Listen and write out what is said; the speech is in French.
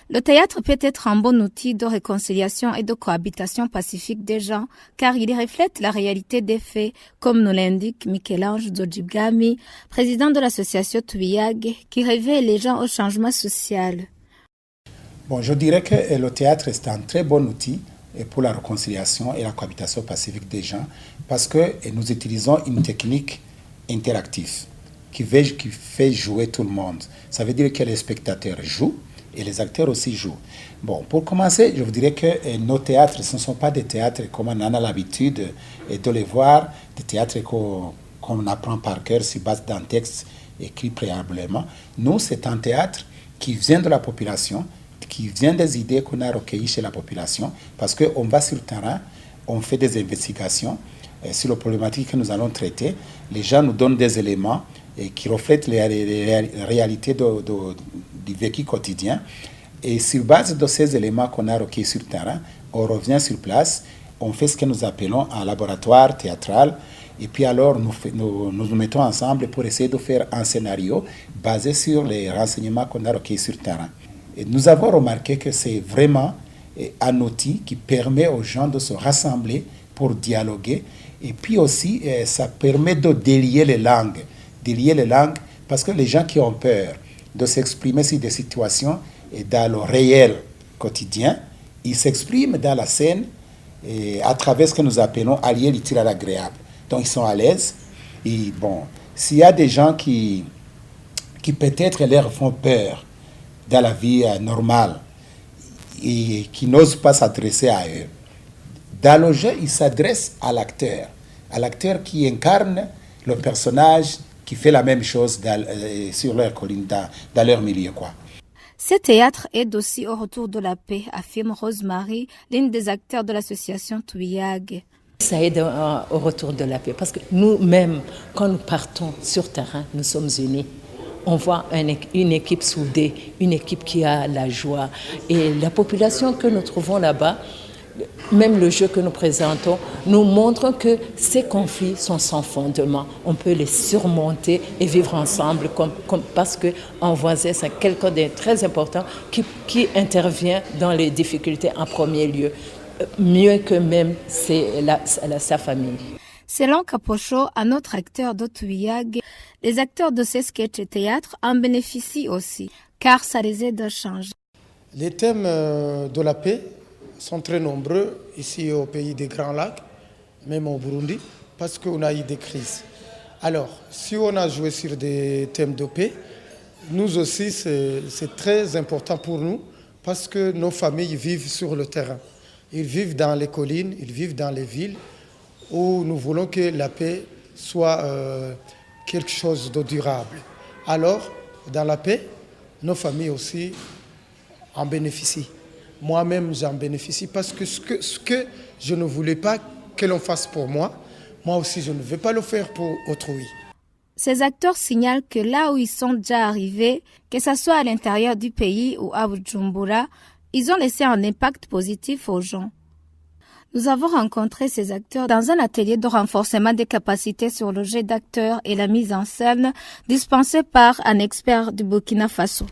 Le théâtre peut être un bon outil de réconciliation et de cohabitation pacifique des gens, car il reflète la réalité des faits, comme nous l'indique Michel-Ange Djodjibgami, président de l'association Twiyag, qui réveille les gens au changement social. Bon, je dirais que le théâtre est un très bon outil pour la réconciliation et la cohabitation pacifique des gens, parce que nous utilisons une technique interactive qui fait jouer tout le monde. Ça veut dire que les spectateurs jouent et les acteurs aussi jouent. Bon, pour commencer, je vous dirais que nos théâtres, ce ne sont pas des théâtres comme on en a l'habitude de les voir, des théâtres qu'on apprend par cœur sur base d'un texte écrit préalablement. Nous, c'est un théâtre qui vient de la population, qui vient des idées qu'on a recueillies chez la population, parce qu'on va sur le terrain, on fait des investigations sur les problématiques que nous allons traiter. Les gens nous donnent des éléments qui reflètent les réalités du vécu quotidien. Et sur base de ces éléments qu'on a recueillis sur le terrain, on revient sur place, on fait ce que nous appelons un laboratoire théâtral, et puis alors nous mettons ensemble pour essayer de faire un scénario basé sur les renseignements qu'on a recueillis sur le terrain. Et nous avons remarqué que c'est vraiment un outil qui permet aux gens de se rassembler pour dialoguer, et puis aussi ça permet de délier les langues parce que les gens qui ont peur de s'exprimer sur des situations et dans le réel quotidien, ils s'expriment dans la scène et à travers ce que nous appelons allier l'utile à l'agréable. Donc ils sont à l'aise. Et bon, s'il y a des gens qui peut-être leur font peur dans la vie normale et qui n'osent pas s'adresser à eux, dans le jeu, ils s'adressent à l'acteur qui incarne le personnage qui fait la même chose sur leur colline, dans leur milieu, quoi. Ce théâtre aide aussi au retour de la paix, affirme Rosemary, l'une des acteurs de l'association Twiyag. Ça aide au retour de la paix parce que nous-mêmes, quand nous partons sur terrain, nous sommes unis. On voit une équipe soudée, une équipe qui a la joie. Et la population que nous trouvons là-bas, même le jeu que nous présentons, nous montre que ces conflits sont sans fondement. On peut les surmonter et vivre ensemble parce qu'un voisin, c'est quelqu'un de très important qui intervient dans les difficultés en premier lieu. Mieux que même sa famille. Selon Capocho, un autre acteur de Twiyag, les acteurs de ces sketchs et théâtres en bénéficient aussi, car ça les aide à changer. Les thèmes de la paix sont très nombreux ici au pays des Grands Lacs, même au Burundi, parce qu'on a eu des crises. Alors, si on a joué sur des thèmes de paix, nous aussi, c'est très important pour nous, parce que nos familles vivent sur le terrain. Ils vivent dans les collines, ils vivent dans les villes, où nous voulons que la paix soit quelque chose de durable. Alors, dans la paix, nos familles aussi en bénéficient. Moi-même, j'en bénéficie parce que ce que je ne voulais pas que l'on fasse pour moi, moi aussi, je ne vais pas le faire pour autrui. Ces acteurs signalent que là où ils sont déjà arrivés, que ce soit à l'intérieur du pays ou à Bujumbura, ils ont laissé un impact positif aux gens. Nous avons rencontré ces acteurs dans un atelier de renforcement des capacités sur le jeu d'acteurs et la mise en scène dispensé par un expert du Burkina Faso.